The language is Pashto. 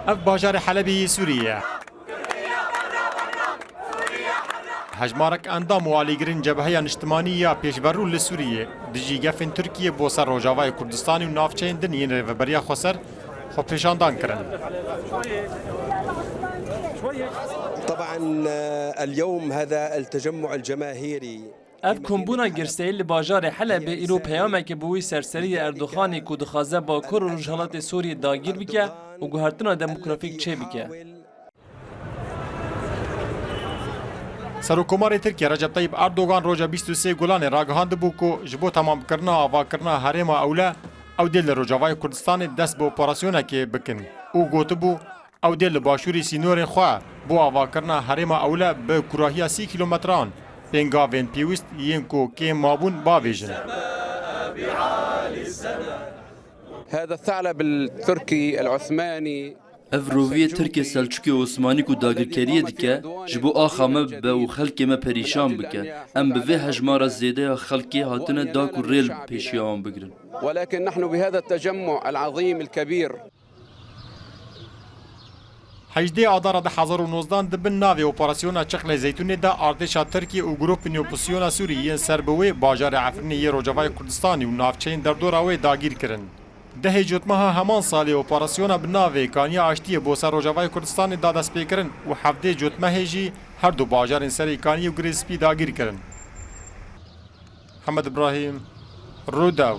اف باجار حلبی سوریه هجمارك اندام واليگرين جبهه اجتماعي یا پیشبرو لسوریه دجی گفن ترکیه بو سر روجاوای کردستان و نافچین دنین ریوبریا خسر خو پیشاندان کرن. طبعا اليوم هذا التجمع الجماهيري اف کمبونا گرسیل لباجار حلب ایرو پیامه که بوی سرسری اردوغانی که دخوازه با کور و رجالات سوریه داگیر بکه و گوهرتنا دموکرافیک چه بکه. سروکومار ترکیه رجب طیب اردوغان روجا 23 گلان راگهاند بو کو جبو تمام کرنا آوا کرنا هرما اوله او دل روجاوای کردستان دست به اپراسیونه که بکن او گوت بو او دل باشوری سینور خوا بو آوا کرنا هرما اوله به کراهی 30 کیلومتران پنگاوین پیوست ین کو که مابون باویجن. هذا الثعلب التركي العثماني افرووی ترک سلچوکی عثمانی کو داگرکریه دیکه جبو آخامه به و خلکی ما پریشان بکه ام به وی هجمار زیده خلکی هاتنه داک و ریل پیشیان بگرن. ولكن نحن بهذا التجمع العظيم الكبير 18 آذار 2019 دبن ناوی اپراسیون چخل زیتون دا ارتشا ترکیه و گروپ نیوپوسیون سوریه سربوی باجار عفرینی روجاوای کردستانی و نافچین در دوراوی داگیر کرن. ده جوتمها همان سالی اپراسیون بناوی کانیا آشتی بو سر روجاوای کردستان دا دست پی کرن و 17 جوتمه جی هر دو باجار سری کانی و گریسپی داگیر کرن. محمد ابراهیم روداو